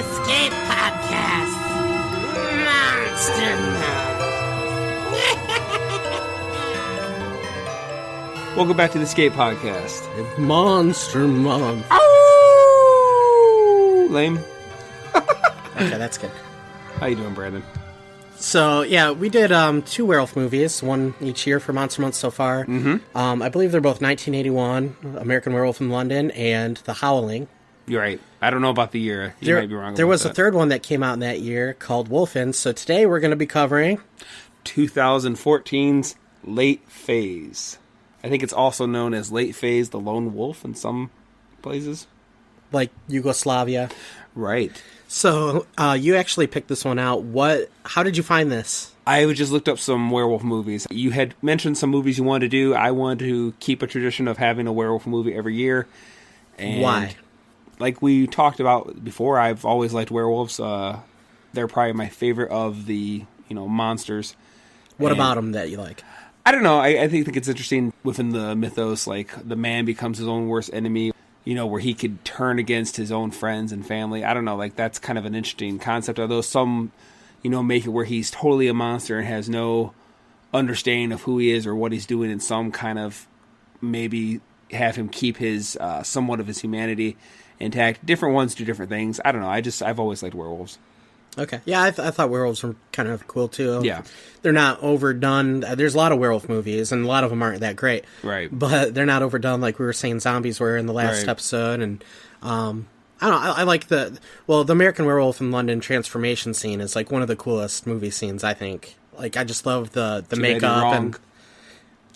Escape Podcast. Monster Month. Welcome back to the Escape Podcast. It's Monster Month. Oh, lame. Okay, that's good. How you doing, Brandon? So, yeah, we did 2 werewolf movies, one each year for Monster Month so far. Mm-hmm. I believe they're both 1981, American Werewolf in London, and The Howling. You're right. I don't know about the year. You might be wrong. There was a third one that came out in that year called Wolfen. So today we're going to be covering 2014's Late Phase. I think it's also known as Late Phase, the Lone Wolf in some places. like Yugoslavia. Right. So you actually picked this one out. How did you find this? I just looked up some werewolf movies. You had mentioned some movies you wanted to do. I wanted to keep a tradition of having a werewolf movie every year. And why? Like we talked about before, I've always liked werewolves. They're probably my favorite of the monsters. What about them that you like? I don't know. I think it's interesting within the mythos. Like the man becomes his own worst enemy. Where he could turn against his own friends and family. I don't know. Like that's kind of an interesting concept. Although some, make it where he's totally a monster and has no understanding of who he is or what he's doing, and some kind of maybe have him keep his somewhat of his humanity intact. Different ones do different things. I don't know. I've always liked werewolves. Okay. Yeah, I thought werewolves were kind of cool, too. Yeah. They're not overdone. There's a lot of werewolf movies, and a lot of them aren't that great. Right. But they're not overdone like we were saying zombies were in the last episode. And I don't know. I like the American Werewolf in London transformation scene is like one of the coolest movie scenes, I think. Like, I just love the makeup and...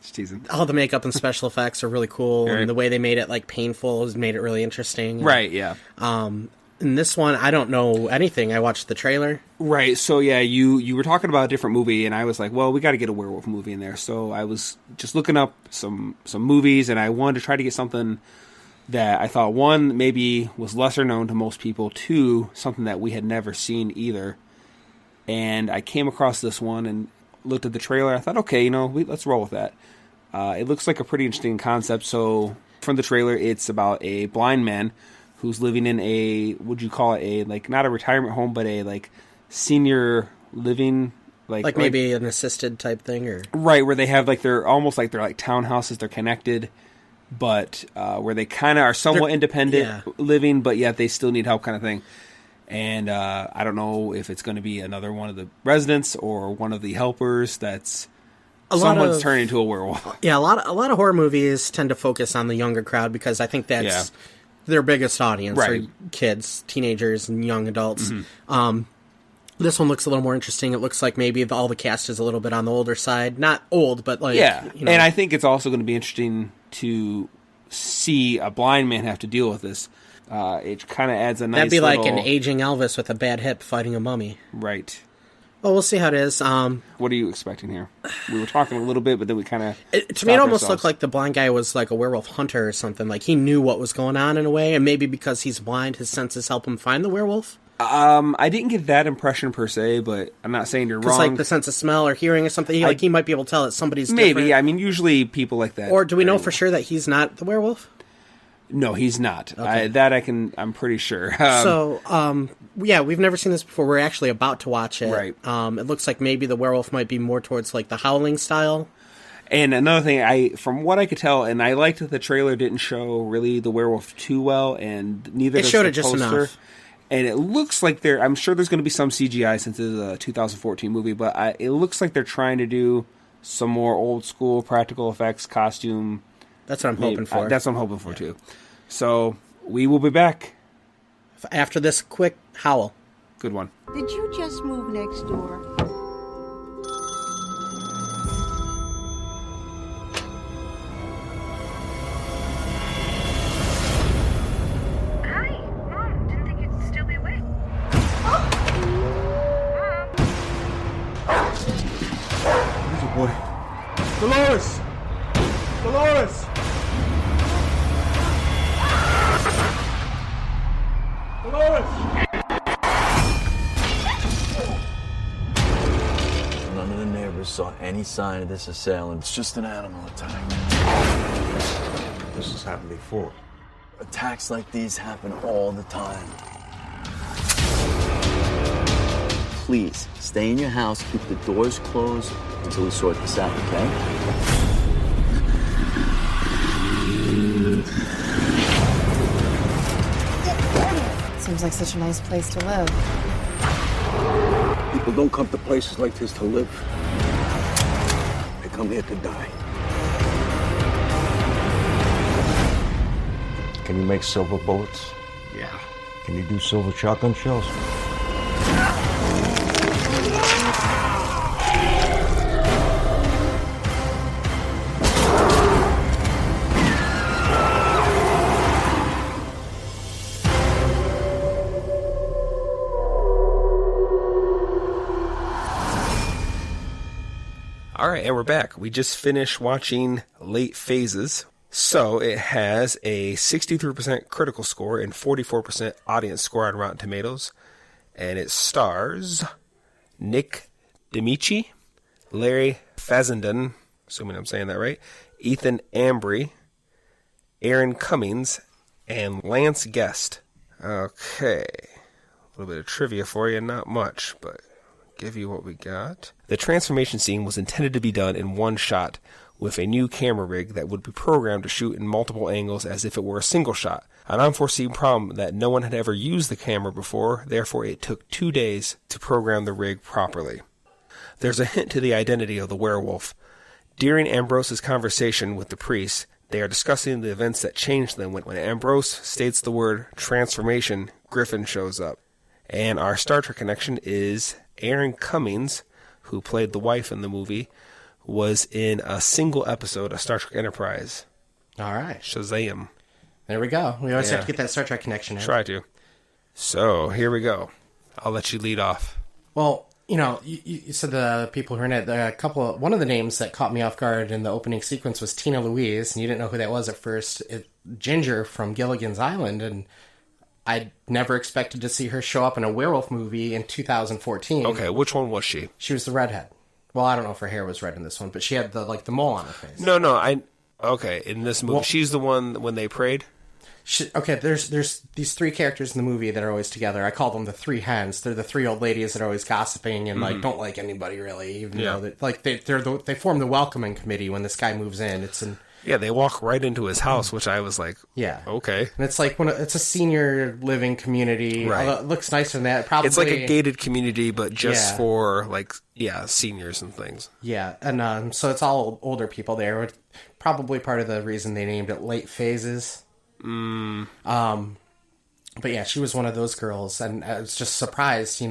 Just teasing. All the makeup and special effects are really cool, and the way they made it like painful has made it really interesting. Right, yeah. In this one, I don't know anything. I watched the trailer. Right, so yeah, you were talking about a different movie, and I was like, well, we got to get a werewolf movie in there. So I was just looking up some movies, and I wanted to try to get something that I thought, one, maybe was lesser known to most people, two, something that we had never seen either. And I came across this one and looked at the trailer. I thought, okay, let's roll with that. It looks like a pretty interesting concept. So from the trailer, it's about a blind man who's living in would you call it not a retirement home, but a senior living, maybe an assisted type thing, or right, where they have they're almost like they're townhouses. They're connected, but where they kind of are somewhat independent living, but yet they still need help, kind of thing. And I don't know if it's going to be another one of the residents or one of the helpers that's someone's turning into a werewolf. Yeah, a lot of horror movies tend to focus on the younger crowd because I think that's their biggest audience, right? Or kids, teenagers, and young adults. Mm-hmm. This one looks a little more interesting. It looks like maybe all the cast is a little bit on the older side. Not old, but And I think it's also going to be interesting to see a blind man have to deal with this. It kind of adds a nice. That'd be like an aging Elvis with a bad hip fighting a mummy, right? Well, we'll see how it is. What are you expecting here? We were talking a little bit, but then we kind of... To me, it almost looked like the blind guy was like a werewolf hunter or something. Like, he knew what was going on in a way, and maybe because he's blind, his senses help him find the werewolf? I didn't get that impression per se, but I'm not saying you're wrong. Like the sense of smell or hearing or something. He might be able to tell that somebody's maybe. different. I mean, usually people like that... Or do we know for sure that he's not the werewolf? No, he's not. Okay. I'm pretty sure. We've never seen this before. We're actually about to watch it. Right. It looks like maybe the werewolf might be more towards the Howling style. And another thing, from what I could tell, and I liked that the trailer didn't show really the werewolf too well, and neither does the poster. It showed it just enough. And it looks like I'm sure there's going to be some CGI since it's a 2014 movie, but it looks like they're trying to do some more old school practical effects, costume. That's what I'm hoping for. That's what I'm hoping for, too. So, we will be back. After this quick howl. Good one. Did you just move next door? Hi. Mom, didn't think you'd still be awake. Where's the boy? Dolores! Dolores! None of the neighbors saw any sign of this assailant. It's just an animal attack. This has happened before. Attacks like these happen all the time. please stay in your house, keep the doors closed until we sort this out, okay? Seems like such a nice place to live. People don't come to places like this to live. They come here to die. Can you make silver bullets? Yeah. Can you do silver shotgun shells? All right, and we're back. We just finished watching Late Phases. So it has a 63% critical score and 44% audience score on Rotten Tomatoes. And it stars Nick Demichi, Larry Fessenden, assuming I'm saying that right, Ethan Embry, Aaron Cummings, and Lance Guest. Okay, a little bit of trivia for you, not much, but give you what we got. The transformation scene was intended to be done in one shot with a new camera rig that would be programmed to shoot in multiple angles as if it were a single shot. An unforeseen problem that no one had ever used the camera before, therefore it took 2 days to program the rig properly. There's a hint to the identity of the werewolf. During Ambrose's conversation with the priest, they are discussing the events that changed them. When Ambrose states the word transformation, Griffin shows up. And our Star Trek connection is Aaron Cummings, who played the wife in the movie, was in a single episode of Star Trek Enterprise. All right. Shazam. There we go. We always have to get that Star Trek connection in. Try to. So, here we go. I'll let you lead off. Well, you know, you said the people who are in it. One of the names that caught me off guard in the opening sequence was Tina Louise, and you didn't know who that was at first. Ginger from Gilligan's Island, and I never expected to see her show up in a werewolf movie in 2014. Okay, which one was she? She was the redhead. Well, I don't know if her hair was red in this one, but she had the mole on her face. No, okay, in this movie, she's the one when they prayed? There's these three characters in the movie that are always together. I call them the three hens. They're the three old ladies that are always gossiping and don't like anybody really, even though they form the welcoming committee when this guy moves in. Yeah, they walk right into his house, which I was like, yeah, okay. And it's like it's a senior living community. Right. It looks nicer than that. Probably it's like a gated community, but just for seniors and things. Yeah, and so it's all older people there. Probably part of the reason they named it Late Phases. But yeah, she was one of those girls, and I was just surprised,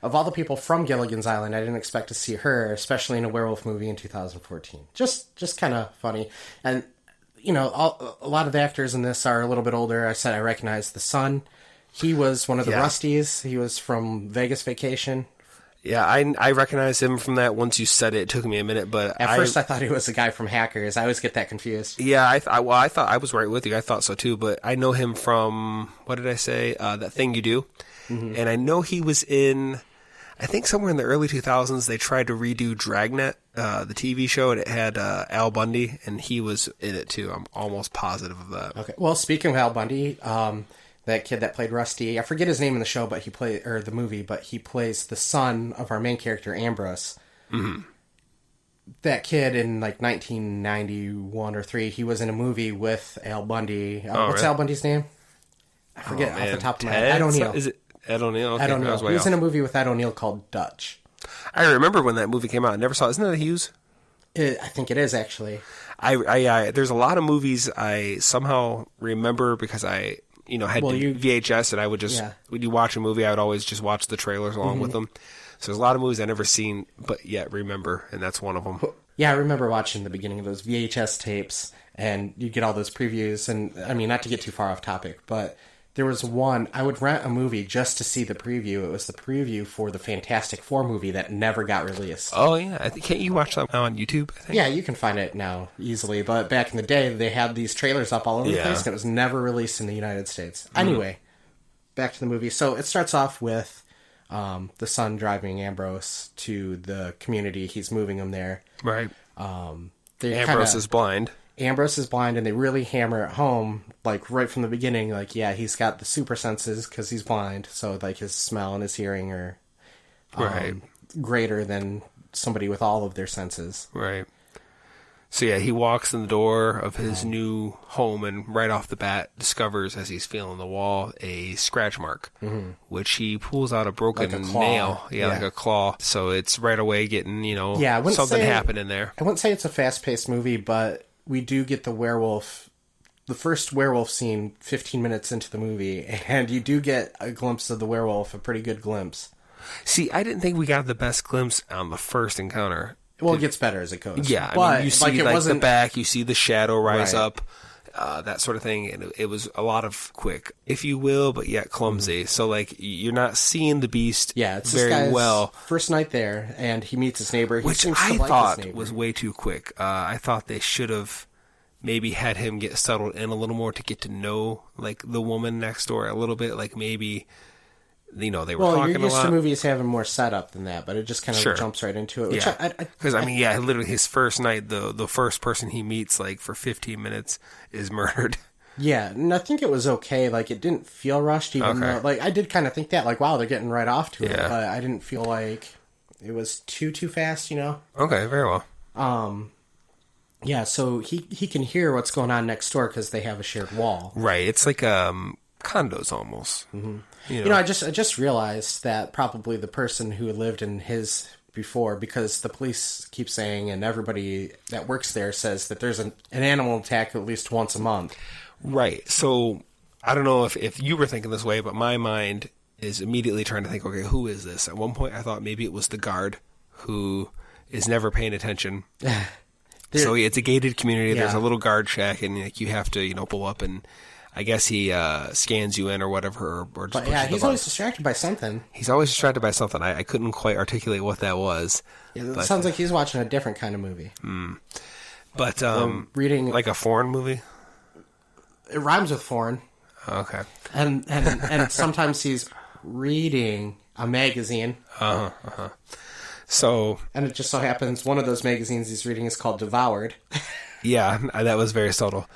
of all the people from Gilligan's Island, I didn't expect to see her, especially in a werewolf movie in 2014. Just kind of funny. And, a lot of the actors in this are a little bit older. I said I recognized the son. He was one of the Rusties. He was from Vegas Vacation. Yeah, I recognized him from that. Once you said it, it took me a minute, but at first I thought he was the guy from Hackers. I always get that confused. Yeah, I thought I was right with you. I thought so too, but I know him from, what did I say? That Thing You Do. Mm-hmm. And I know he was in, I think somewhere in the early 2000s, they tried to redo Dragnet, the TV show, and it had Al Bundy, and he was in it too. I'm almost positive of that. Okay. Well, speaking of Al Bundy, that kid that played Rusty, I forget his name in the show, but he plays the son of our main character, Ambrose. Mm-hmm. That kid in 1991 or 3, he was in a movie with Al Bundy. What's really? Al Bundy's name? I forget off the top of my head. Ed O'Neill. Is it Ed O'Neill? Okay, Ed O'Neill. He was in a movie with Ed O'Neill called Dutch. I remember when that movie came out. I never saw it. Isn't that a Hughes? I think it is, actually. I there's a lot of movies I somehow remember because I had VHS, and I would just, when you watch a movie, I would always just watch the trailers along with them. So there's a lot of movies I never seen, but yet remember, and that's one of them. Yeah, I remember watching the beginning of those VHS tapes, and you'd get all those previews, and, I mean, not to get too far off topic, but there was one, I would rent a movie just to see the preview. It was the preview for the Fantastic Four movie that never got released. Oh, yeah. Can't you watch that now on YouTube, I think? Yeah, you can find it now easily. But back in the day, they had these trailers up all over the place, and it was never released in the United States. Anyway, back to the movie. So it starts off with the son driving Ambrose to the community. He's moving him there. Right. Ambrose is blind. Ambrose is blind, and they really hammer it home, right from the beginning, he's got the super senses because he's blind, so, his smell and his hearing are greater than somebody with all of their senses. Right. So yeah, he walks in the door of his new home and right off the bat discovers, as he's feeling the wall, a scratch mark, which he pulls out a broken Like a claw. nail. Yeah, like a claw. So it's right away getting, something happening there. I wouldn't say it's a fast-paced movie, but we do get the first werewolf scene 15 minutes into the movie, and you do get a glimpse of the werewolf, a pretty good glimpse. See, I didn't think we got the best glimpse on the first encounter. Well, it gets better as it goes. Yeah, but you see the back, you see the shadow rise up, that sort of thing, and it was a lot of quick, if you will, but yet clumsy. So you're not seeing the beast it's very this guy's well. First night there, and he meets his neighbor, which I thought was way too quick. I thought they should have maybe had him get settled in a little more to get to know the woman next door a little bit. Maybe. They were talking a lot. Well, you're used to movies having more setup than that, but it just kind of jumps right into it. Because, literally his first night, the first person he meets, for 15 minutes is murdered. Yeah, and I think it was okay. It didn't feel rushed, even though, I did kind of think that, wow, they're getting right off to it, but I didn't feel like it was too fast, Okay, very well. Yeah, so he can hear what's going on next door because they have a shared wall. Right, it's like condos almost. Mm-hmm. I just realized that probably the person who lived in his before, because the police keep saying, and everybody that works there says that there's an animal attack at least once a month. Right. So I don't know if you were thinking this way, but my mind is immediately trying to think, okay, who is this? At one point I thought maybe it was the guard who is never paying attention. So it's a gated community. Yeah. There's a little guard shack, and you have to pull up, and I guess he scans you in or whatever, or just he's always distracted by something. He's always distracted by something. I couldn't quite articulate what that was. Yeah, it sounds like he's watching a different kind of movie. But reading like a foreign movie. It rhymes with foreign. Okay. And sometimes he's reading a magazine. So, and it just so happens one of those magazines he's reading is called Devoured. Yeah, that was very subtle.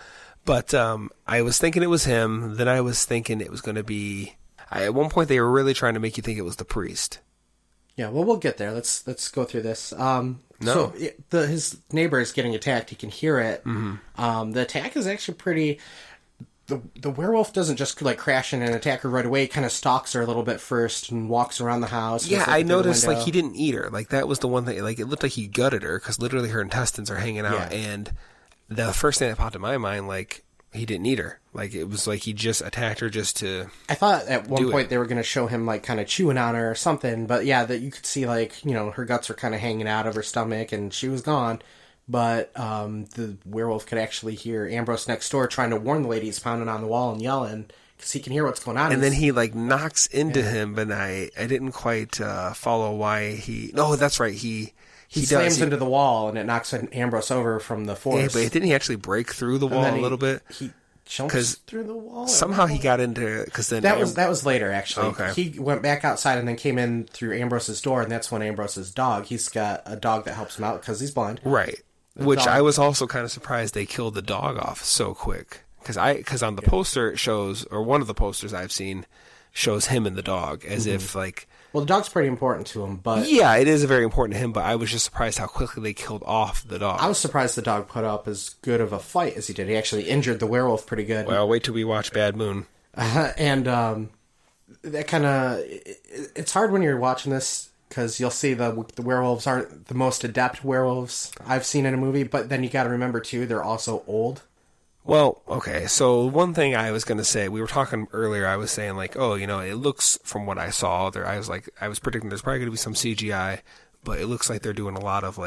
But I was thinking it was him. Then I was thinking it was going to be. At one point, they were really trying to make you think it was the priest. Yeah, well, we'll get there. Let's go through this. No. So his neighbor is getting attacked. He can hear it. Mm-hmm. The attack is actually pretty. The werewolf doesn't just crash in and attack her right away. He kind of stalks her a little bit first and walks around the house. Yeah, I noticed he didn't eat her. That was the one thing. It looked like he gutted her because literally her intestines are hanging out. Yeah. And the first thing that popped in my mind, he didn't eat her. It was he just attacked her just to. I thought at one point they were going to show him kind of chewing on her or something, but yeah, that you could see her guts were kind of hanging out of her stomach and she was gone. But the werewolf could actually hear Ambrose next door trying to warn the lady he's pounding on the wall and yelling because he can hear what's going on. And then he knocks into him, but I didn't quite follow why he. No, that's right. He slams into the wall, and it knocks Ambrose over from the force. Yeah, but didn't he actually break through the wall a little bit? He jumps through the wall. Somehow he got into because then that was later. Actually, okay. He went back outside and then came in through Ambrose's door, and that's when Ambrose's dog. He's got a dog that helps him out because he's blind. Right. Which I was also kind of surprised they killed the dog off so quick because on the poster it shows, or one of the posters I've seen shows him and the dog as if Well, the dog's pretty important to him, but... Yeah, it is very important to him, but I was just surprised how quickly they killed off the dog. I was surprised the dog put up as good of a fight as he did. He actually injured the werewolf pretty good. Well, wait till we watch Bad Moon. And that kind of... It's hard when you're watching this, because you'll see the werewolves aren't the most adept werewolves I've seen in a movie, but then you got to remember, too, they're also old. Well, okay, so one thing I was going to say, we were talking earlier, I was saying it looks from what I saw, I was predicting there's probably going to be some CGI, but it looks like they're doing a lot of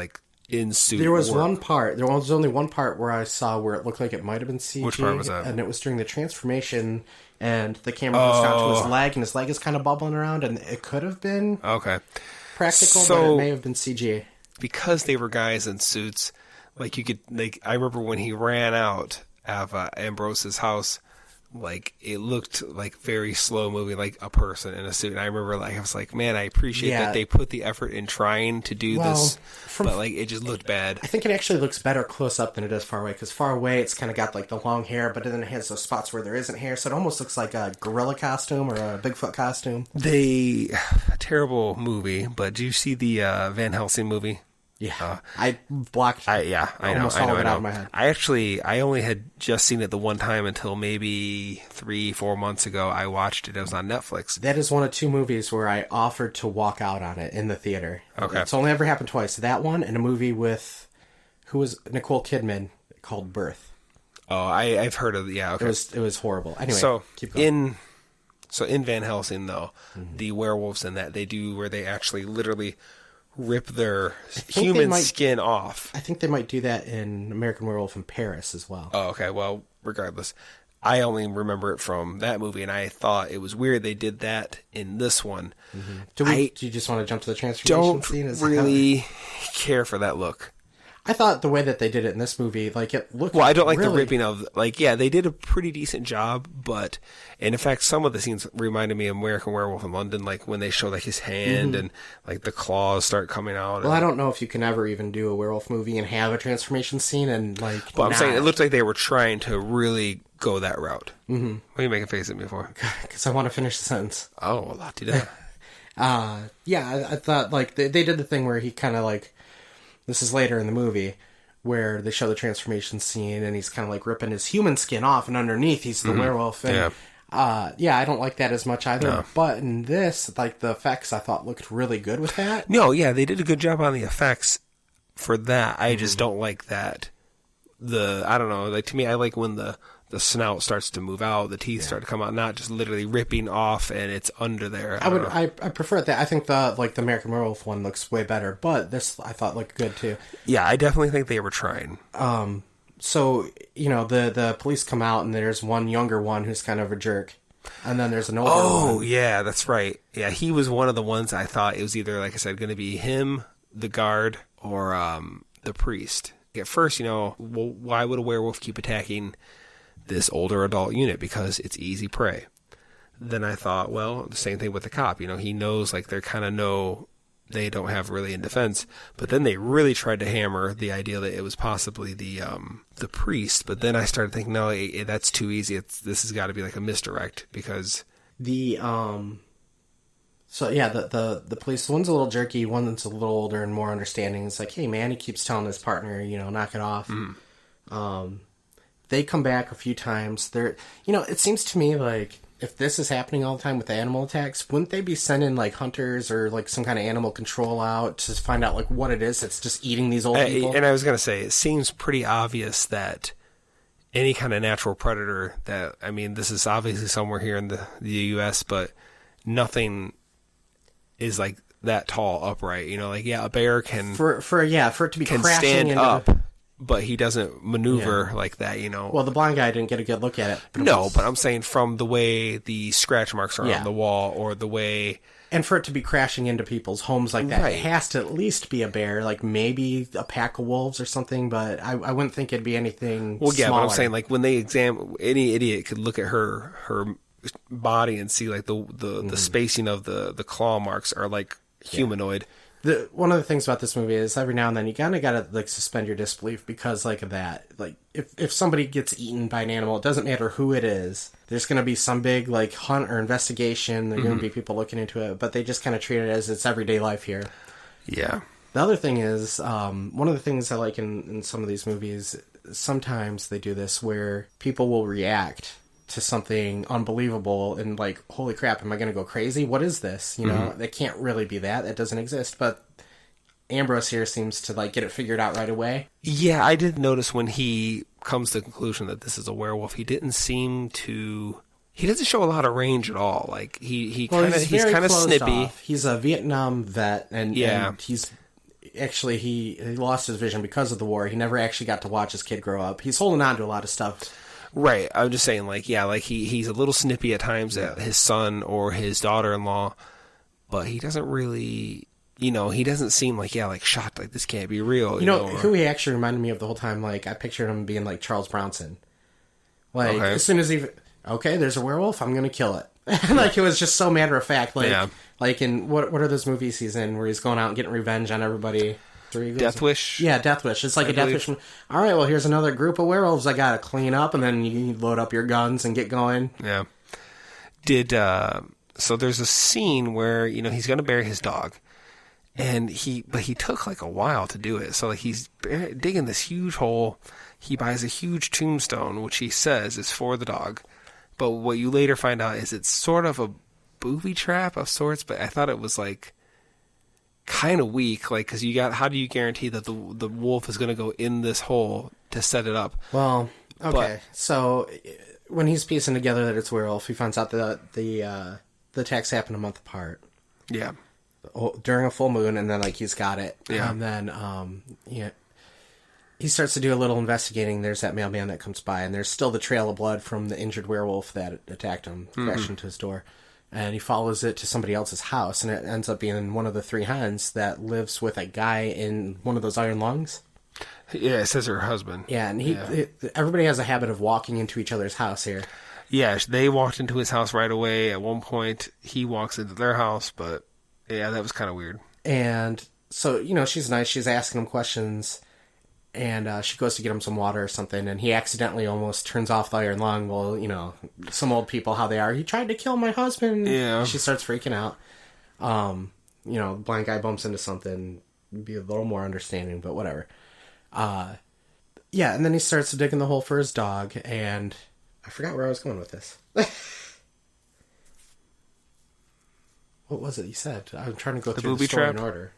in-suit There was work. there was only one part where I saw where it looked like it might have been CG. Which part was that? And it was during the transformation, and the camera goes down to his leg, and his leg is kind of bubbling around, and it could have been practical, but it may have been CG. Because they were guys in suits, I remember when he ran out of Ambrose's house, like it looked like very slow moving, like a person in a suit. And I remember, like, I was like, man, I appreciate that they put the effort in trying to do this, but like it just looked bad. I think it actually looks better close up than it does far away, because far away it's kind of got like the long hair, but then it has those spots where there isn't hair, so it almost looks like a gorilla costume or a Bigfoot costume. Terrible movie, but do you see the Van Helsing movie? Yeah, I blocked. I know. Out of my head. I only had just seen it the one time until maybe 3-4 months ago. I watched it. It was on Netflix. That is one of 2 movies where I offered to walk out on it in the theater. Okay, it's only ever happened twice. That one and a movie with Nicole Kidman called Birth. Oh, I've heard of okay. It was horrible. Anyway, so keep going. in Van Helsing though, the werewolves in that they do where they actually literally rip their human skin off. I think they might do that in American Werewolf in Paris as well. Oh, okay. Well, regardless, I only remember it from that movie, and I thought it was weird they did that in this one. Do you just want to jump to the transformation scene? Don't really care for that look. I thought the way that they did it in this movie, like, it looked well, I don't like the ripping of, like, yeah, they did a pretty decent job, but, and in fact, some of the scenes reminded me of American Werewolf in London, like, when they show, like, his hand and, like, the claws start coming out. Well, I don't know if you can ever even do a werewolf movie and have a transformation scene and, like, but I'm saying it looked like they were trying to really go that route. Mm-hmm. What are you making a face at me for? Because I want to finish the sentence. Oh, well, la-di-da. Yeah, I thought, like, they did the thing where he kind of, like, this is later in the movie, where they show the transformation scene, and he's kind of like ripping his human skin off, and underneath he's the werewolf. And, I don't like that as much either. No. But in this, like, the effects I thought looked really good with that. No, yeah, they did a good job on the effects for that. I just don't like that. I don't know, like, to me, I like when the snout starts to move out, the teeth start to come out, not just literally ripping off and it's under there. I prefer that. I think the American Werewolf one looks way better, but this I thought looked good too. Yeah, I definitely think they were trying. So, the police come out and there's one younger one who's kind of a jerk. And then there's an older one. Oh, yeah, that's right. Yeah, he was one of the ones I thought it was either, like I said, going to be him, the guard, or the priest. At first, why would a werewolf keep attacking this older adult unit? Because it's easy prey. Then I thought, well, the same thing with the cop. He knows, like, they kind of know they don't have really in defense. But then they really tried to hammer the idea that it was possibly the priest. But then I started thinking, no, that's too easy. This has got to be like a misdirect because the police, one's a little jerky, one's a little older and more understanding. It's like, hey man, he keeps telling his partner, knock it off. They come back a few times. It seems to me like if this is happening all the time with the animal attacks, wouldn't they be sending like hunters or like some kind of animal control out to find out like what it is that's just eating these old people? And I was going to say, it seems pretty obvious that any kind of natural predator this is obviously somewhere here in the U.S., but nothing is like that tall upright. A bear can for it to be can crashing stand into up. But he doesn't maneuver like that, Well, the blind guy didn't get a good look at it. But I'm saying from the way the scratch marks are on the wall or the way... And for it to be crashing into people's homes like that, it has to at least be a bear, like maybe a pack of wolves or something, but I wouldn't think it'd be anything smaller. But I'm saying, like, when they examine... Any idiot could look at her body and see, like, the spacing of the claw marks are, like, humanoid. One of the things about this movie is every now and then you kind of gotta like suspend your disbelief because like of that. Like if somebody gets eaten by an animal, it doesn't matter who it is. There's gonna be some big like hunt or investigation. There's gonna be people looking into it, but they just kind of treat it as it's everyday life here. Yeah. The other thing is one of the things I like in some of these movies. Sometimes they do this where people will react to something unbelievable and like, holy crap, am I going to go crazy? What is this? That can't really be that. That doesn't exist. But Ambrose here seems to like get it figured out right away. Yeah, I did notice when he comes to the conclusion that this is a werewolf, he doesn't show a lot of range at all. Like he's kind of snippy. Off. He's a Vietnam vet and he's actually he lost his vision because of the war. He never actually got to watch his kid grow up. He's holding on to a lot of stuff. Right. I'm just saying, like, he's a little snippy at times at his son or his daughter-in-law, but he doesn't really, he doesn't seem like, shocked, like, this can't be real. Who he actually reminded me of the whole time, like, I pictured him being like Charles Bronson. Like, as soon as he, okay, there's a werewolf, I'm gonna kill it. Like, it was just so matter of fact. Like in what are those movies he's in where he's going out and getting revenge on everybody? Death Wish? Yeah, Death Wish. It's like a Death Wish. All right, well, here's another group of werewolves I gotta clean up, and then you load up your guns and get going. Yeah. So there's a scene where, he's going to bury his dog, but he took like a while to do it. So like he's digging this huge hole. He buys a huge tombstone, which he says is for the dog. But what you later find out is it's sort of a booby trap of sorts, but I thought it was like kind of weak, like, because how do you guarantee that the wolf is going to go in this hole to set it up? Well, okay, so when he's piecing together that it's werewolf, he finds out that the attacks happen a month apart. Yeah. During a full moon, and then, like, he's got it. Yeah. And then, he starts to do a little investigating. There's that mailman that comes by, and there's still the trail of blood from the injured werewolf that attacked him, crashed into his door. And he follows it to somebody else's house, and it ends up being one of the three hens that lives with a guy in one of those iron lungs. Yeah, it says her husband. Yeah, and everybody has a habit of walking into each other's house here. Yeah, they walked into his house right away. At one point, he walks into their house, but yeah, that was kind of weird. And so, she's nice. She's asking him questions, and she goes to get him some water or something, and he accidentally almost turns off the iron lung. Well, some old people, how they are. He tried to kill my husband. Yeah. She starts freaking out. The blind guy bumps into something. Be a little more understanding, but whatever. Yeah, and then he starts digging the hole for his dog, and I forgot where I was going with this. What was it you said? I'm trying to go through the story in order.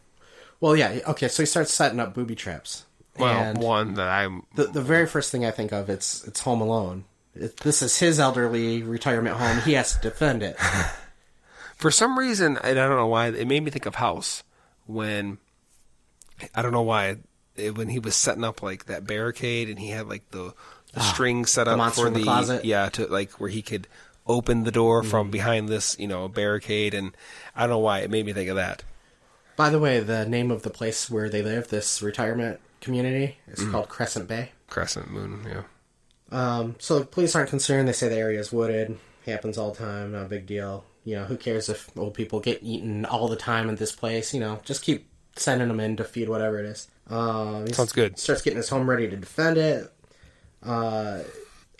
Well, yeah, okay, so he starts setting up booby traps. Well, and one that I'm... The very first thing I think of, it's Home Alone. This is his elderly retirement home. He has to defend it. For some reason, I don't know why, it made me think of House. When... I don't know why... when he was setting up like that barricade and he had like the string set up for the closet. Yeah, to like where he could open the door from behind this, barricade, and I don't know why it made me think of that. By the way, the name of the place where they live, this retirement community, is called Crescent Bay. Crescent Moon, yeah. So the police aren't concerned. They say the area is wooded. Happens all the time. Not a big deal. Who cares if old people get eaten all the time in this place? Just keep sending them in to feed whatever it is. Sounds good. Starts getting his home ready to defend it.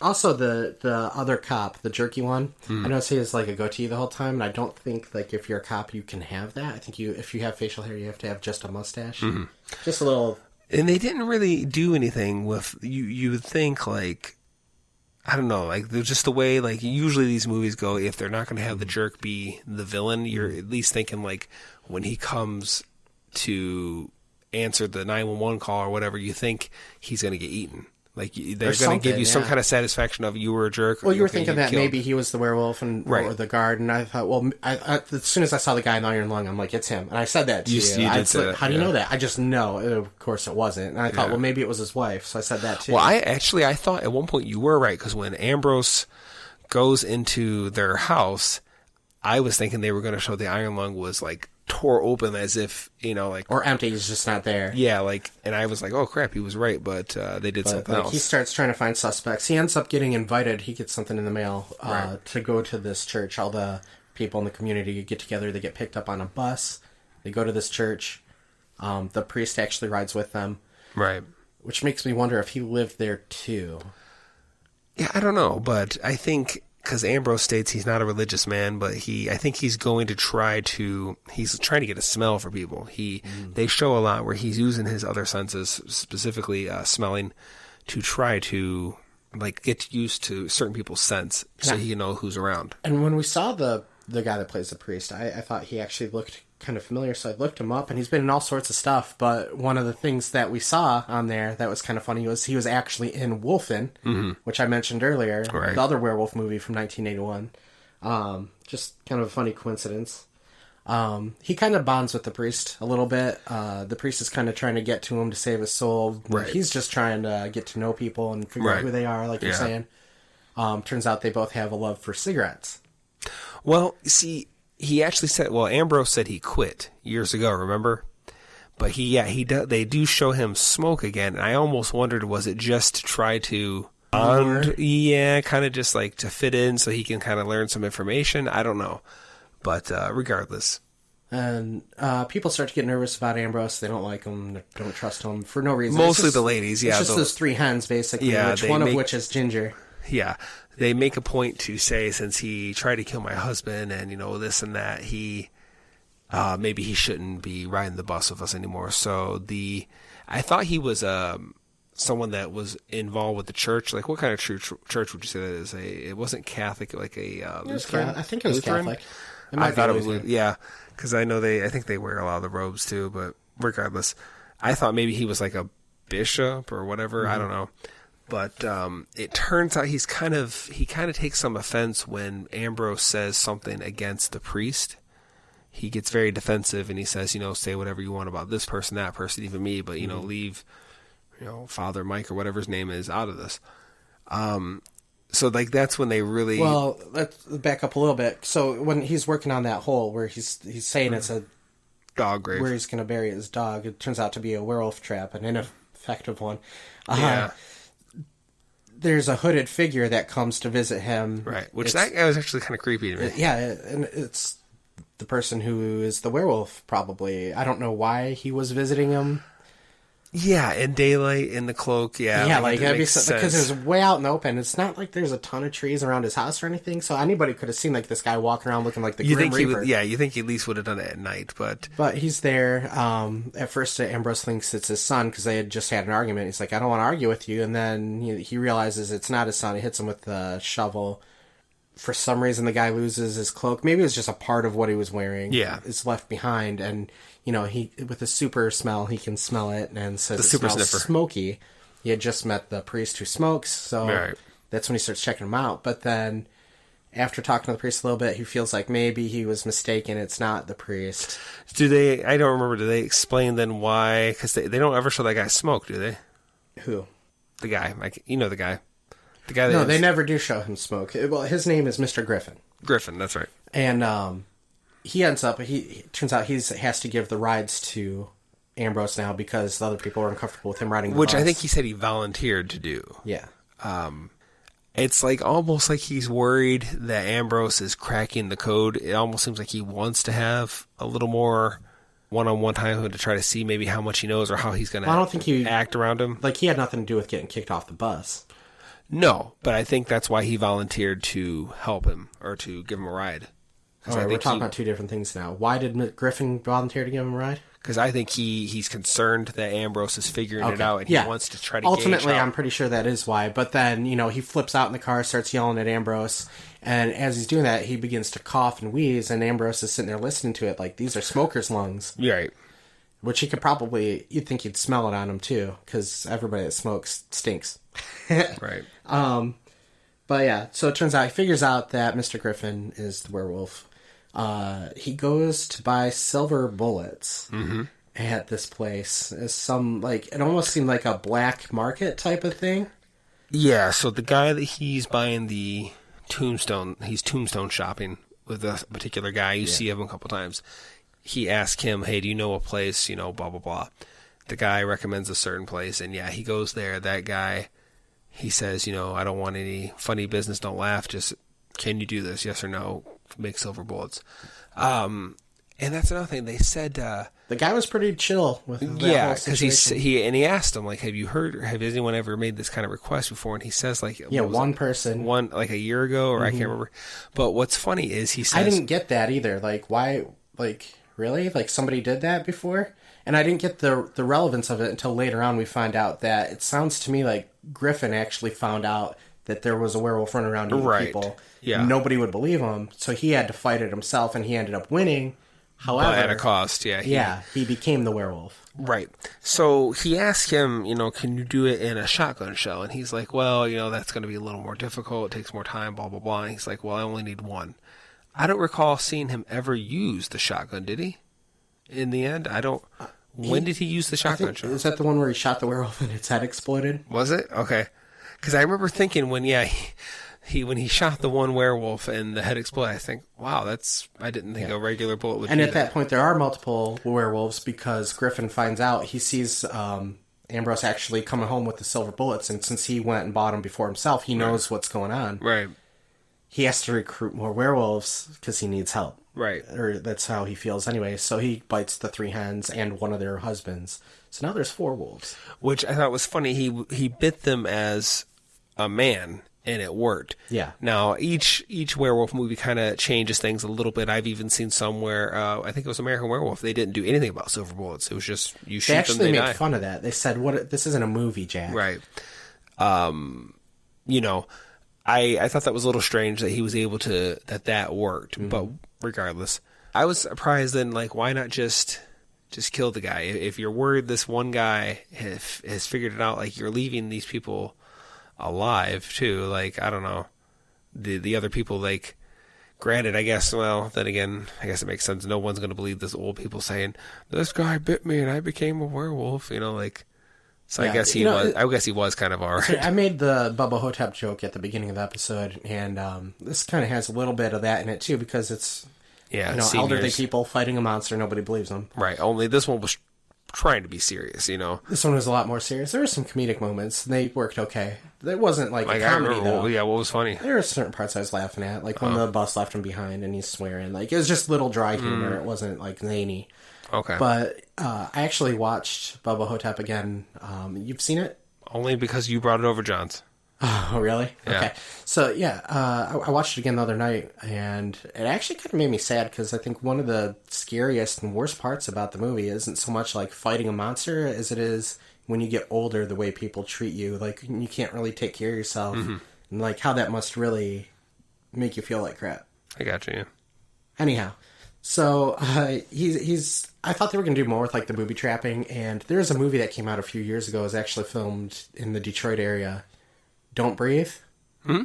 Also, the other cop, the jerky one, I noticed he has like a goatee the whole time, and I don't think like if you're a cop you can have that. I think if you have facial hair, you have to have just a mustache. Just a little. And they didn't really do anything with you. You would think like, I don't know, like just the way like usually these movies go. If they're not going to have the jerk be the villain, you're at least thinking like when he comes to answer the 911 call or whatever, you think he's going to get eaten. Like they're going to give you some kind of satisfaction of you were a jerk. Well, you were thinking that maybe he was the werewolf or the guard, and I thought, well, as soon as I saw the guy in the iron lung, I'm like, it's him, and I said that to you. How do you know that? I just know. Of course, it wasn't, and I thought, well, maybe it was his wife, so I said that too. Well, I thought at one point you were right, because when Ambrose goes into their house, I was thinking they were going to show the iron lung was like tore open as if, like... Or empty, he's just not there. Yeah, like, and I was like, oh crap, he was right, but they did something else. He starts trying to find suspects. He ends up getting invited, he gets something in the mail, to go to this church. All the people in the community get together, they get picked up on a bus, they go to this church, the priest actually rides with them. Right. Which makes me wonder if he lived there too. Yeah, I don't know, but I think... Because Ambrose states he's not a religious man, but I think he's going to he's trying to get a smell for people. They show a lot where he's using his other senses, specifically smelling, to try to like get used to certain people's scents so he can know who's around. And when we saw the guy that plays the priest, I thought he actually looked kind of familiar, so I looked him up, and he's been in all sorts of stuff, but one of the things that we saw on there that was kind of funny was he was actually in Wolfen, which I mentioned earlier, the other werewolf movie from 1981. Just kind of a funny coincidence. He kind of bonds with the priest a little bit. The priest is kind of trying to get to him to save his soul. Right. He's just trying to get to know people and figure out who they are, like you're saying. Turns out they both have a love for cigarettes. Well, see... He actually said, Ambrose said he quit years ago, remember? But they do show him smoke again. And I almost wondered, was it just to try to Yeah, kind of just like to fit in so he can kind of learn some information. I don't know. But regardless. And people start to get nervous about Ambrose. They don't like him. They don't trust him for no reason. Mostly the ladies, yeah. It's just those 3 hens, basically, one of which is Ginger. Yeah. They make a point to say, since he tried to kill my husband and, this and that, he maybe he shouldn't be riding the bus with us anymore. So I thought he was someone that was involved with the church. Like, what kind of church would you say that is? It wasn't Catholic, like a Lutheran? I think it was Lutheran? Catholic. I thought it was, yeah. Because I know I think they wear a lot of the robes too, but regardless, I thought maybe he was like a bishop or whatever. I don't know. But it turns out he kind of takes some offense when Ambrose says something against the priest. He gets very defensive and he says, say whatever you want about this person, that person, even me, but, leave, Father Mike or whatever his name is out of this. So, like, that's when they really... Well, let's back up a little bit. So, when he's working on that hole where he's saying it's a... dog grave. Where he's going to bury his dog, it turns out to be a werewolf trap, an ineffective one. Yeah. There's a hooded figure that comes to visit him. Right, which that guy was actually kind of creepy to me. Yeah, and it's the person who is the werewolf, probably. I don't know why he was visiting him. Yeah, in daylight, in the cloak, yeah. Yeah, like that'd be because it was way out in the open. It's not like there's a ton of trees around his house or anything, so anybody could have seen like this guy walking around looking like the Grim Reaper. You think he at least would have done it at night, but he's there. At first, Ambrose thinks it's his son because they had just had an argument. He's like, "I don't want to argue with you," and then he realizes it's not his son. He hits him with the shovel. For some reason, the guy loses his cloak. Maybe it was just a part of what he was wearing. Yeah, is left behind, and he with a super smell, he can smell it, and says the it super smells sniffer. Smoky. He had just met the priest who smokes, so that's when he starts checking him out. But then, after talking to the priest a little bit, he feels like maybe he was mistaken. It's not the priest. I don't remember. Do they explain then why? Because they don't ever show that guy smoke, do they? Who? The guy. Like, the guy. The guy. No, they never do show him smoke. Well, his name is Mr. Griffin. Griffin, that's right. And he ends up. He turns out he has to give the rides to Ambrose now because the other people are uncomfortable with him riding the bus. Which I think he said he volunteered to do. Yeah. It's like almost like he's worried that Ambrose is cracking the code. It almost seems like he wants to have a little more one-on-one time to try to see maybe how much he knows or how he's going to act around him. Like, he had nothing to do with getting kicked off the bus. No, but I think that's why he volunteered to help him or to give him a ride. All right, we're talking about two different things now. Why did Griffin volunteer to give him a ride? Because I think he's concerned that Ambrose is figuring it out, and he wants to try to ultimately, gauge I'm pretty sure that is why. But then, he flips out in the car, starts yelling at Ambrose, and as he's doing that, he begins to cough and wheeze, and Ambrose is sitting there listening to it like, these are smoker's lungs. Right. Which he could you'd think he'd smell it on him, too, because everybody that smokes stinks. Right. But yeah, so it turns out he figures out that Mr. Griffin is the werewolf. He goes to buy silver bullets at this place. It's it almost seemed like a black market type of thing. Yeah, so the guy that he's buying the tombstone, he's tombstone shopping with a particular guy. You see him a couple times. He asks him, hey, do you know a place, blah, blah, blah. The guy recommends a certain place, and yeah, he goes there. That guy, he says, I don't want any funny business, don't laugh, just, can you do this, yes or no? Make silver bullets. And that's another thing. They said the guy was pretty chill with that whole situation. because he asked him, like, have anyone ever made this kind of request before? And he says, like, one person, like a year ago, or I can't remember. But what's funny is he says, I didn't get that either. Like, why? Like, really? Like, somebody did that before? And I didn't get the relevance of it until later on. We find out that it sounds to me like Griffin actually found out that there was a werewolf running around eating people. Yeah. Nobody would believe him, so he had to fight it himself, and he ended up winning. However, but at a cost, he became the werewolf. Right. So he asked him, can you do it in a shotgun shell? And he's like, well, that's going to be a little more difficult. It takes more time, blah, blah, blah. And he's like, well, I only need one. I don't recall seeing him ever use the shotgun, did he? In the end, I don't... When did he use the shotgun shell? Is that the one where he shot the werewolf and its head exploded? Was it? Okay. Because I remember thinking when he shot the one werewolf and the head exploded, I think, wow, I didn't think a regular bullet would do that. And at that point, there are multiple werewolves because Griffin finds out, he sees Ambrose actually coming home with the silver bullets, and since he went and bought them before himself, he knows what's going on. Right. He has to recruit more werewolves because he needs help. Right. Or that's how he feels anyway. So he bites the 3 hens and one of their husbands. So now there's 4 wolves. Which I thought was funny. He bit them as a man, and it worked. Yeah. Now, each werewolf movie kind of changes things a little bit. I've even seen some where, I think it was American Werewolf, they didn't do anything about silver bullets. It was just, you shoot them, they die. They actually made fun of that. They said, "What? This isn't a movie, Jack." Right. You know, I thought that was a little strange that he was able to, that worked. Mm-hmm. But regardless, I was surprised then, like, why not just kill the guy? If you're worried this one guy has figured it out, like, you're leaving these people alive too. Like, I don't know. The other people, like, granted, I guess, well, then again, I guess it makes sense. No one's going to believe this old people saying, this guy bit me and I became a werewolf, you know, like, so yeah, I guess he was kind of alright. I made the Bubba Hotep joke at the beginning of the episode, and this kind of has a little bit of that in it too, because it's, elderly people fighting a monster, nobody believes them. Right, only this one was trying to be serious, you know. This one was a lot more serious. There were some comedic moments, and they worked okay. It wasn't like a comedy, though. Yeah, what was funny? There were certain parts I was laughing at, like when the bus left him behind and he's swearing. Like, it was just little dry humor. It wasn't, like, zany. Okay. But I actually watched Bubba Hotep again. You've seen it? Only because you brought it over John's. Oh, really? Yeah. Okay. So, yeah, I watched it again the other night, and it actually kind of made me sad, because I think one of the scariest and worst parts about the movie isn't so much, like, fighting a monster as it is when you get older, the way people treat you. Like, you can't really take care of yourself, and, like, how that must really make you feel like crap. I got you, yeah. Anyhow, so he's... I thought they were going to do more with, like, the booby trapping, and there's a movie that came out a few years ago. It was actually filmed in the Detroit area. Don't Breathe? Hmm?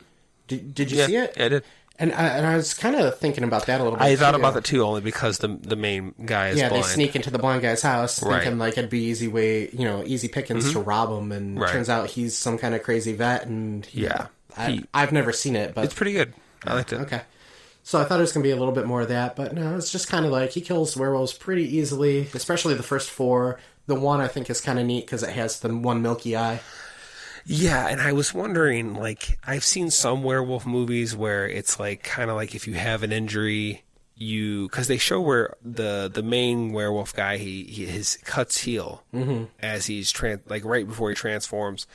Did you see it? Yeah, I did. And I was kind of thinking about that a little bit. I thought about that too, only because the main guy is blind. They sneak into the blind guy's house, thinking like it'd be easy pickings to rob him, and turns out he's some kind of crazy vet. And I've never seen it, but it's pretty good. I liked it. Okay, so I thought it was going to be a little bit more of that, but no, it's just kind of like he kills werewolves pretty easily, especially the first 4. The one I think is kind of neat because it has the one milky eye. Yeah, and I was wondering, like, I've seen some werewolf movies where it's like kind of like if you have an injury, because they show where the main werewolf guy his cuts heal as he's like right before he transforms.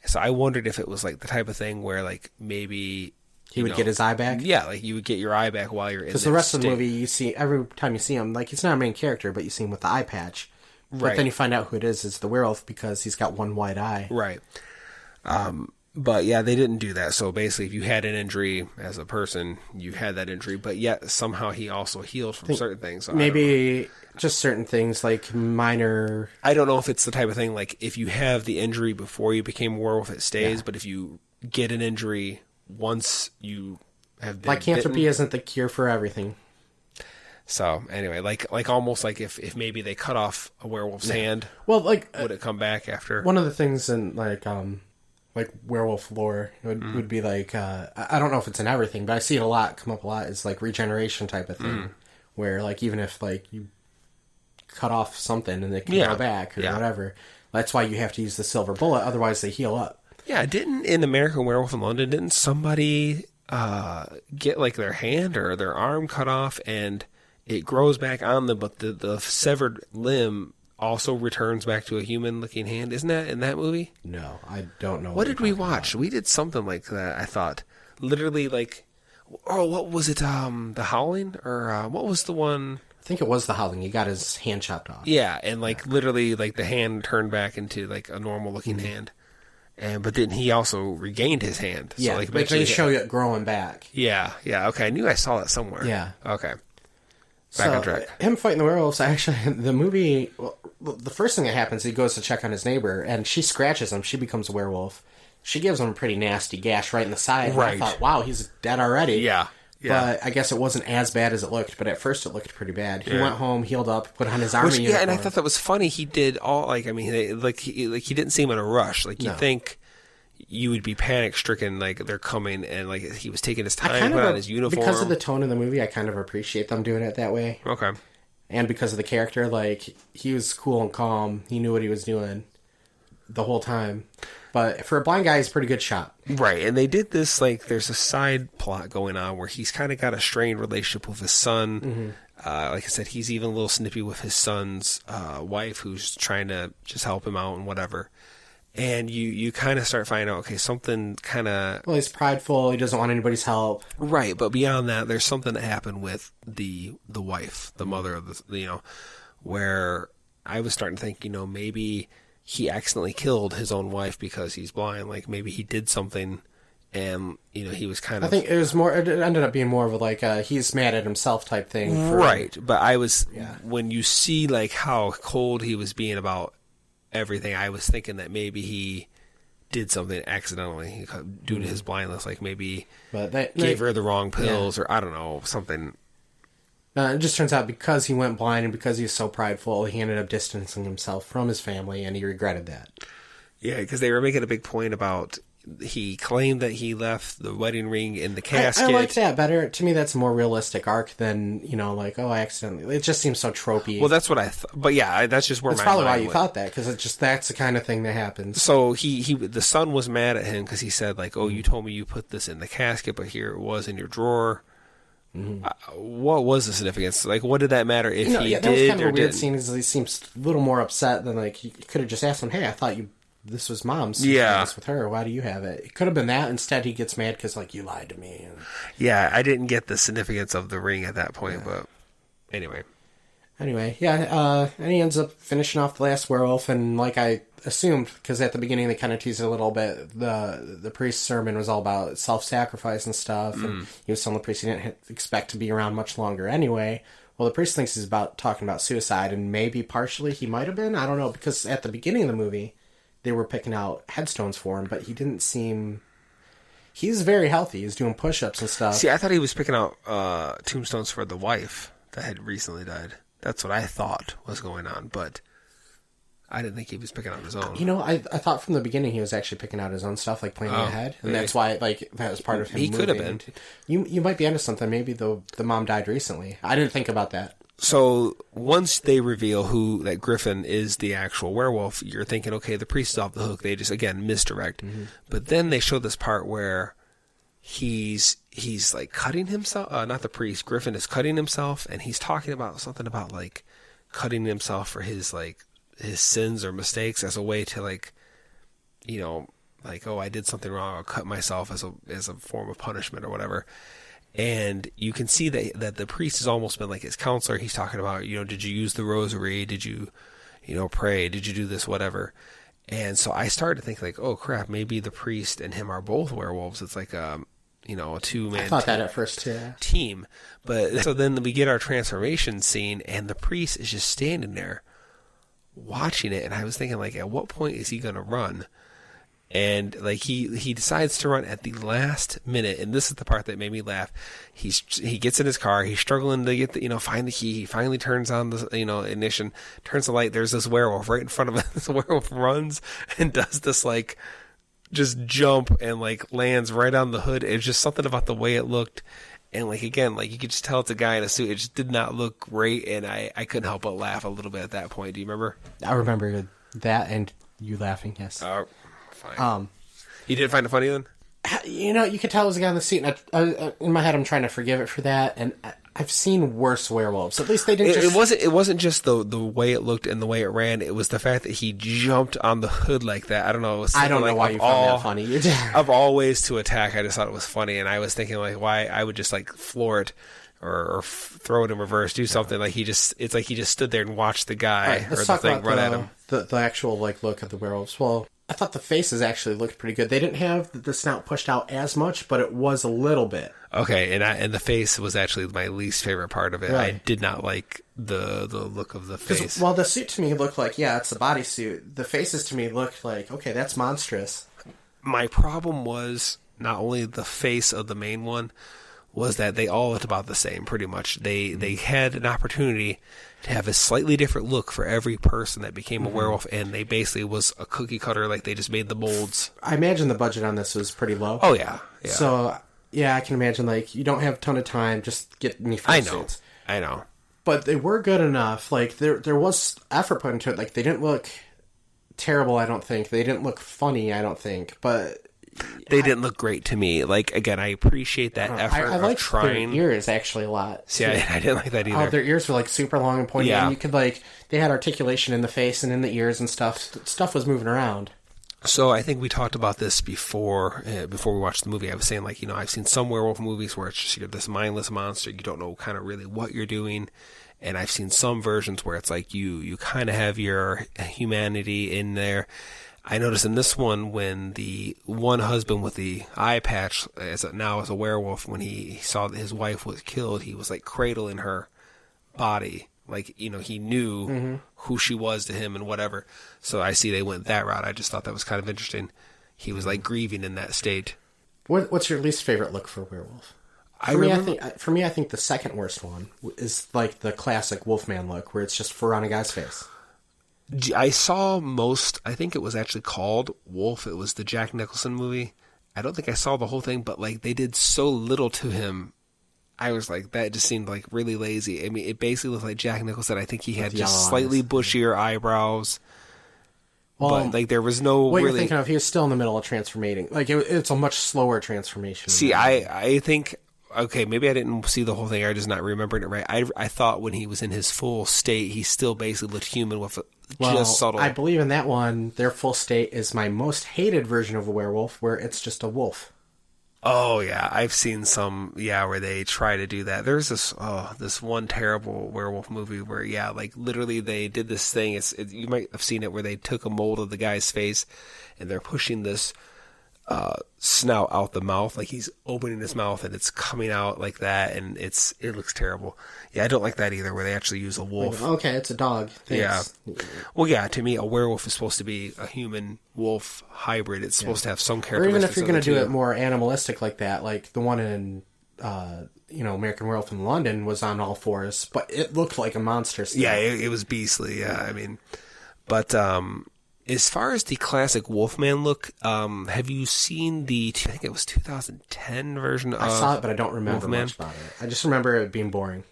So I wondered if it was like the type of thing where like maybe he would get his eye back. Yeah, like you would get your eye back while you're in. Because the rest of the movie, you see every time you see him, like he's not a main character, but you see him with the eye patch. But Right. then you find out who it is. It's the werewolf because he's got one white eye. Right. But yeah, they didn't do that. So basically, if you had an injury as a person, you had that injury. But yet somehow he also healed from certain things. So Maybe just certain things like minor. I don't know if it's the type of thing like if you have the injury before you became a werewolf, it stays. Yeah. But if you get an injury once you have been Lycanthropy bitten, isn't the cure for everything. So anyway, like almost like if maybe they cut off a werewolf's hand, Well, like would it come back after? one of the things in like werewolf lore would be like I don't know if it's in everything, but I see it come up a lot. Is like regeneration type of thing, where like even if like you cut off something and it can go back or whatever, that's why you have to use the silver bullet. Otherwise, they heal up. Yeah, in American Werewolf in London, didn't somebody get like their hand or their arm cut off and it grows back on them, but the severed limb also returns back to a human-looking hand? Isn't that in that movie? No, I don't know. What did we watch? We did something like that, I thought. Literally, like, what was it? The Howling? Or what was the one? I think it was the Howling. He got his hand chopped off. Yeah, and like literally, like the hand turned back into like a normal-looking hand. But then he also regained his hand. Yeah, so, like, but they show it growing back. Yeah, okay. I knew I saw that somewhere. Yeah. Okay. Back on track. Him fighting the werewolves, actually, the movie, the first thing that happens, he goes to check on his neighbor, and she scratches him. She becomes a werewolf. She gives him a pretty nasty gash right in the side. Right. And I thought, wow, he's dead already. Yeah. But I guess it wasn't as bad as it looked, but at first it looked pretty bad. He went home, healed up, put on his army uniform. Yeah, and I thought that was funny. He did all, like, I mean, he didn't seem in a rush. Like, you think you would be panic stricken, like they're coming, and like he was taking his time, put on his uniform. Because of the tone of the movie, I kind of appreciate them doing it that way. Okay. And because of the character, like he was cool and calm, he knew what he was doing. the whole time. But for a blind guy, he's a pretty good shot. Right, and they did this, like, there's a side plot going on where he's kind of got a strained relationship with his son. Mm-hmm. Like I said, he's even a little snippy with his son's wife, who's trying to just help him out and whatever. And you kind of start finding out, okay, something kind of... Well, he's prideful, he doesn't want anybody's help. Right, but beyond that, there's something that happened with the wife, the mother of the, where I was starting to think, maybe he accidentally killed his own wife because he's blind. Like, maybe he did something and, he was kind of... I think it ended up being more of a, he's mad at himself type thing. Right, but when you see, like, how cold he was being about everything, I was thinking that maybe he did something accidentally due to his blindness. Like, maybe gave her the wrong pills or, I don't know, something... it just turns out because he went blind and because he was so prideful, he ended up distancing himself from his family, and he regretted that. Yeah, because they were making a big point about he claimed that he left the wedding ring in the casket. I like that better. To me, that's a more realistic arc than, I accidentally... It just seems so tropey. Well, that's what I thought. But yeah, that's just where that's probably why you thought that, because that's the kind of thing that happens. So the son was mad at him because he said, like, oh, you told me you put this in the casket, but here it was in your drawer. Mm-hmm. What was the significance? Like, what did that matter if he did that was kind of or a weird didn't? scene. Is he seems a little more upset than, like, you could have just asked him, hey, I thought this was Mom's. Yeah. This with her. Why do you have it? It could have been that. Instead, he gets mad because, like, you lied to me. Yeah, I didn't get the significance of the ring at that point, but anyway. And he ends up finishing off the last werewolf, and like I assumed, because at the beginning they kind of teased it a little bit, the priest's sermon was all about self-sacrifice and stuff, and he was telling the priest he didn't expect to be around much longer anyway. Well, the priest thinks he's talking about suicide, and maybe partially he might have been, I don't know, because at the beginning of the movie, they were picking out headstones for him, but he didn't seem... He's very healthy, he's doing push-ups and stuff. See, I thought he was picking out tombstones for the wife that had recently died. That's what I thought was going on, but I didn't think he was picking out his own. I thought from the beginning he was actually picking out his own stuff, like planning ahead, and that's why, like, that was part of him. He could have been. You might be onto something. Maybe the mom died recently. I didn't think about that. So once they reveal that Griffin is the actual werewolf, you're thinking, okay, the priest is off the hook. They just, again, misdirect. Mm-hmm. But then they show this part where he's like cutting himself. Not the priest. Griffin is cutting himself, and he's talking about something about, like, cutting himself for his sins or mistakes as a way to, like, like, oh, I did something wrong. I'll cut myself as a form of punishment or whatever. And you can see that the priest has almost been like his counselor. He's talking about, did you use the rosary? Did you, pray? Did you do this? Whatever. And so I started to think, like, oh crap, maybe the priest and him are both werewolves. It's like a two-man I thought that at first too. Team. But so then we get our transformation scene, and the priest is just standing there watching it. And I was thinking, like, at what point is he going to run? And, like, he decides to run at the last minute, and this is the part that made me laugh. He gets in his car, he's struggling to get find the key. He finally turns on the ignition, turns the light. There's this werewolf right in front of him. This werewolf runs and does this, like, just jump and, like, lands right on the hood. It's just something about the way it looked, and, like, again, like, you could just tell it's a guy in a suit. It just did not look great, and I couldn't help but laugh a little bit at that point. Do you remember? I remember that and you laughing. Yes. Fine. You didn't find it funny then? You could tell it was a guy in the seat, and I, in my head I'm trying to forgive it for that, and I've seen worse werewolves. At least they didn't It wasn't just the way it looked and the way it ran, it was the fact that he jumped on the hood like that. I don't know. I don't know why you found that funny. Of all ways to attack, I just thought it was funny, and I was thinking, like, why I would just, like, floor it or throw it in reverse, do something. Like, it's like he just stood there and watched the guy or the thing run at him. The actual, like, look at the werewolves. Well, I thought the faces actually looked pretty good. They didn't have the snout pushed out as much, but it was a little bit. Okay, and the face was actually my least favorite part of it. Right. I did not like the look of the face. Well, the suit to me looked like, it's a bodysuit. The faces to me looked like, okay, that's monstrous. My problem was not only the face of the main one, was that they all looked about the same, pretty much. They had an opportunity to have a slightly different look for every person that became a werewolf, and they basically was a cookie cutter, like they just made the molds. I imagine the budget on this was pretty low. Oh, yeah. So, I can imagine, like, you don't have a ton of time, just get me suits. I know. But they were good enough. Like, there was effort put into it. Like, they didn't look terrible, I don't think. They didn't look funny, I don't think. But they didn't look great to me. Like, again, I appreciate that effort I like of trying. their ears, actually, a lot. See, I didn't like that either. Oh, their ears were, like, super long and pointy. Yeah. And you could, like, they had articulation in the face and in the ears and stuff. Stuff was moving around. So I think we talked about this before we watched the movie. I was saying, like, I've seen some werewolf movies where it's just you're this mindless monster. You don't know kind of really what you're doing. And I've seen some versions where it's like you kind of have your humanity in there. I noticed in this one when the one husband with the eye patch now as a werewolf, when he saw that his wife was killed, he was like cradling her body. Like, he knew who she was to him and whatever. So I see they went that route. I just thought that was kind of interesting. He was like grieving in that state. What's your least favorite look for a werewolf? For me, I think the second worst one is like the classic Wolfman look, where it's just fur on a guy's face. I saw I think it was actually called Wolf. It was the Jack Nicholson movie. I don't think I saw the whole thing, but like they did so little to him. I was like, that just seemed like really lazy. I mean, it basically looked like Jack Nicholson. I think he had just slightly bushier eyebrows. Well, but like there was no what really... you're thinking of, he was still in the middle of transformating. Like it's a much slower transformation. See, I think, okay, maybe I didn't see the whole thing. I just not remembering it right. I thought when he was in his full state, he still basically looked human with just subtle. I believe in that one, their full state is my most hated version of a werewolf, where it's just a wolf. Oh yeah, I've seen some where they try to do that. There's this one terrible werewolf movie where like literally they did this thing. You might have seen it where they took a mold of the guy's face and they're pushing this snout out the mouth, like he's opening his mouth and it's coming out like that, and it looks terrible. Yeah, I don't like that either, where they actually use a wolf. Okay, it's a dog. Thanks. Yeah. Well, yeah, to me, a werewolf is supposed to be a human-wolf hybrid. It's supposed to have some characteristics. Or even if you're going to do it more animalistic like that, like the one in, American Werewolf in London was on all fours, but it looked like a monster still. Yeah, it was beastly, yeah. I mean, but as far as the classic Wolfman look, have you seen I think it was 2010 version of I saw it, but I don't remember Wolfman? Much about it. I just remember it being boring.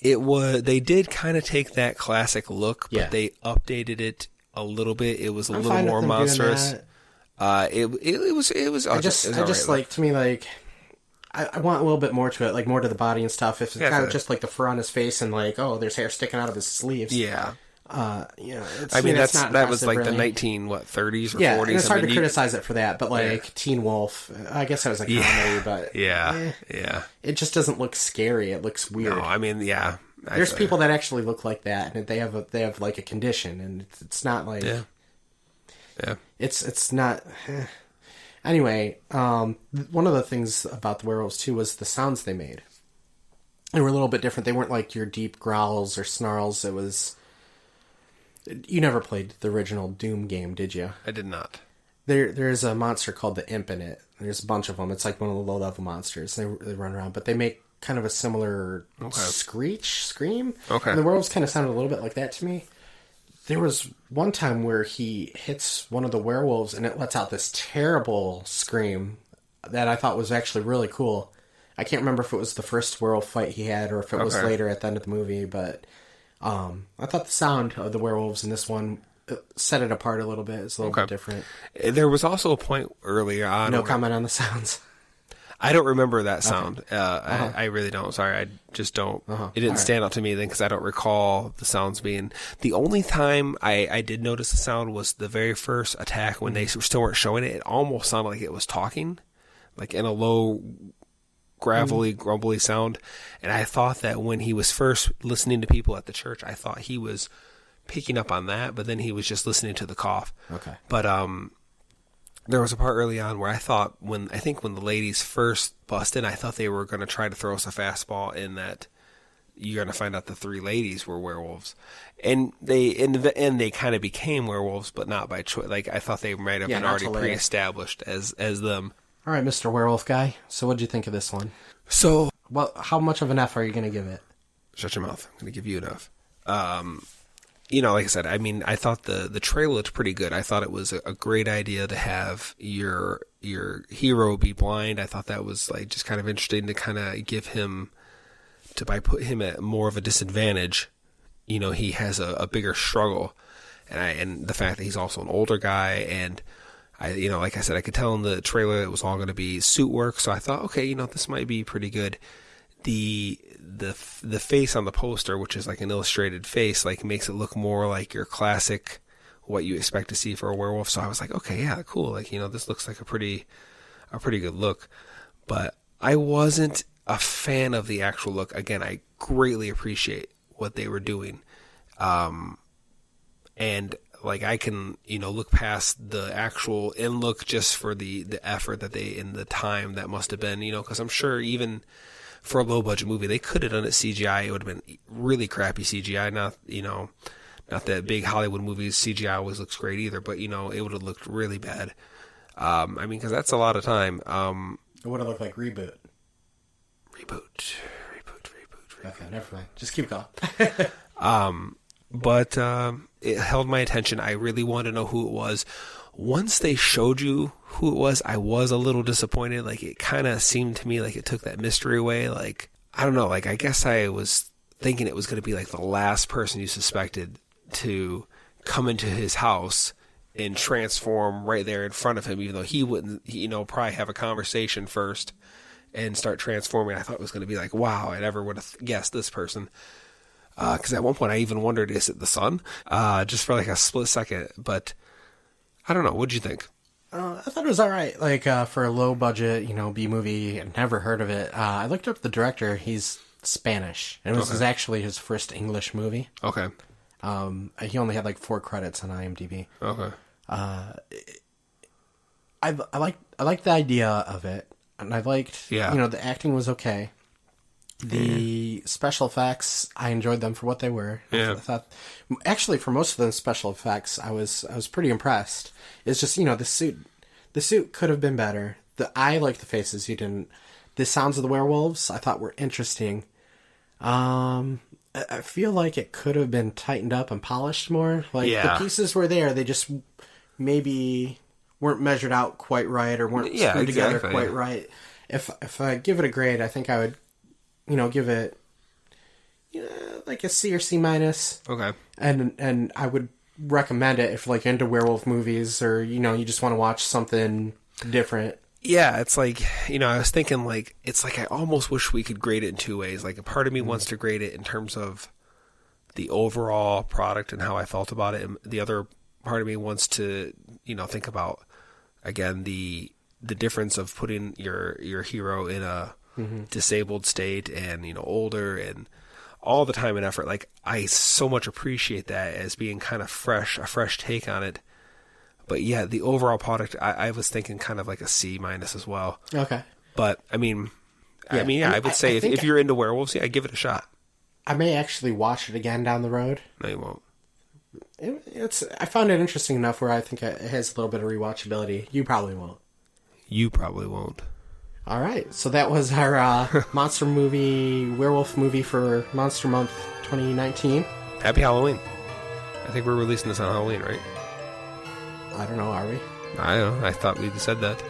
They did kind of take that classic look, but Yeah. they updated it a little bit. It was a little fine more with them monstrous. doing that. It was. I just like, to me, like, I want a little bit more to it, like more to the body and stuff. If it's kind of just like the fur on his face and like, there's hair sticking out of his sleeves. Yeah. It's, I mean, that's not that was like really. the 30s or 40s. Yeah, and it's hard to you criticize it for that, but like Teen Wolf, I guess that was a comedy, but yeah, it just doesn't look scary. It looks weird. No, I mean, yeah. There's people that actually look like that, and they have like a condition, and it's not like it's not. Anyway, one of the things about the werewolves too was the sounds they made. They were a little bit different. They weren't like your deep growls or snarls. It was. You never played the original Doom game, did you? I did not. There's a monster called the Imp in it. There's a bunch of them. It's like one of the low-level monsters. They run around, but they make kind of a similar scream. Okay. And the werewolves kind of sounded a little bit like that to me. There was one time where he hits one of the werewolves, and it lets out this terrible scream that I thought was actually really cool. I can't remember if it was the first werewolf fight he had or if it was later at the end of the movie, but... I thought the sound of the werewolves in this one set it apart a little bit. It's a little bit different. There was also a point earlier on. No comment on the sounds. I don't remember that sound. Okay. I really don't. Sorry, I just don't. It didn't stand out to me then because I don't recall the sounds being. The only time I did notice the sound was the very first attack when they still weren't showing it. It almost sounded like it was talking, like in a low, gravelly, grumbly sound. And I thought that when he was first listening to people at the church, I thought he was picking up on that, but then he was just listening to the cough. Okay. But there was a part early on where I thought when the ladies first bust in, I thought they were going to try to throw us a fastball in that you're going to find out the three ladies were werewolves. And in the end, they kind of became werewolves, but not by choice. Like, I thought they might have been already pre-established as them. All right, Mr. Werewolf Guy. So what'd you think of this one? So... Well, how much of an F are you going to give it? Shut your mouth. I'm going to give you enough. Like I said, I mean, I thought the trailer looked pretty good. I thought it was a great idea to have your hero be blind. I thought that was like just kind of interesting to kind of give him, by put him at more of a disadvantage, he has a bigger struggle. and the fact that he's also an older guy, and like I said, I could tell in the trailer it was all going to be suit work, so I thought, okay, this might be pretty good. The face on the poster, which is like an illustrated face, like makes it look more like your classic, what you expect to see for a werewolf. So I was like, okay, yeah, cool. Like, this looks like a pretty good look. But I wasn't a fan of the actual look. Again, I greatly appreciate what they were doing. And like I can, look past the actual in look just for the effort that they, in the time that must have been, because I'm sure even for a low budget movie, they could have done it CGI. It would have been really crappy CGI. Not that big Hollywood movies CGI always looks great either, but it would have looked really bad. Because that's a lot of time. It would have looked like Reboot. Reboot. Okay, never mind. Just keep going. But it held my attention. I really wanted to know who it was. Once they showed you who it was, I was a little disappointed. Like, it kind of seemed to me like it took that mystery away. Like, I don't know. Like, I guess I was thinking it was going to be like the last person you suspected to come into his house and transform right there in front of him, even though he wouldn't, probably have a conversation first and start transforming. I thought it was going to be like, wow, I never would have guessed this person. Because at one point I even wondered, is it the son? Just for like a split second. But I don't know. What'd you think? I thought it was all right. Like, for a low budget, B movie, I'd never heard of it. I looked up the director. He's Spanish. And it was actually his first English movie. Okay. He only had like 4 credits on IMDb. Okay. I liked the idea of it. And I liked, the acting was okay. The special effects, I enjoyed them for what they were. Yeah. I thought, actually, for most of the special effects, I was pretty impressed. It's just, the suit could have been better. I liked the faces. You didn't. The sounds of the werewolves, I thought were interesting. I feel like it could have been tightened up and polished more. Like, the pieces were there. They just maybe weren't measured out quite right or weren't screwed together quite right. If I give it a grade, I think I would, give it like a C or C minus. Okay. And I would recommend it if like into werewolf movies or, you just want to watch something different. Yeah, it's like, I was thinking like, it's like I almost wish we could grade it in 2 ways. Like, a part of me wants to grade it in terms of the overall product and how I felt about it. And the other part of me wants to, think about, again, the difference of putting your hero in a disabled state and, older and all the time and effort. Like, I so much appreciate that as being kind of a fresh take on it. But yeah, the overall product, I was thinking kind of like a C minus as well. Okay. But I would say if you're into werewolves, give it a shot. I may actually watch it again down the road. No, you won't. I found it interesting enough where I think it has a little bit of rewatchability. You probably won't. You probably won't. All right. So that was our monster movie, werewolf movie for Monster Month 2019. Happy Halloween. I think we're releasing this on Halloween, right? I don't know, are we? I don't know. I thought we said that.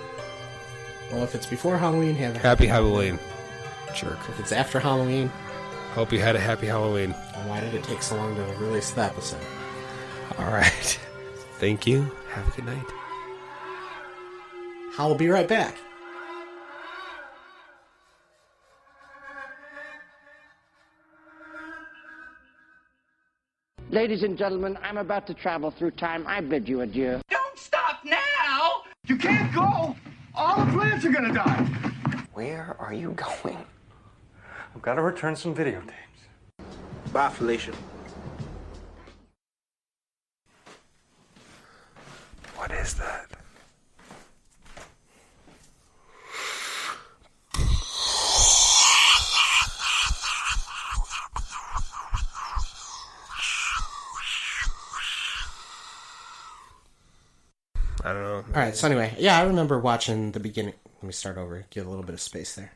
Well, if it's before Halloween, have a happy Halloween. Jerk. If it's after Halloween... Hope you had a happy Halloween. Why did it take so long to release the episode? All right. Thank you. Have a good night. I'll be right back. Ladies and gentlemen, I'm about to travel through time. I bid you adieu. Don't stop now! You can't go! All the plants are gonna die! Where are you going? I've got to return some videotapes. Bye, Felicia. What is that? I don't know. All right, so anyway, I remember watching the beginning. Let me start over, give a little bit of space there.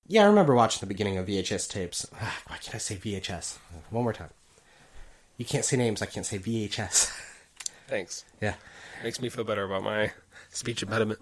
Yeah, I remember watching the beginning of VHS tapes. Why can't I say VHS? One more time. You can't say names, I can't say VHS. Thanks. Yeah. Makes me feel better about my speech impediment.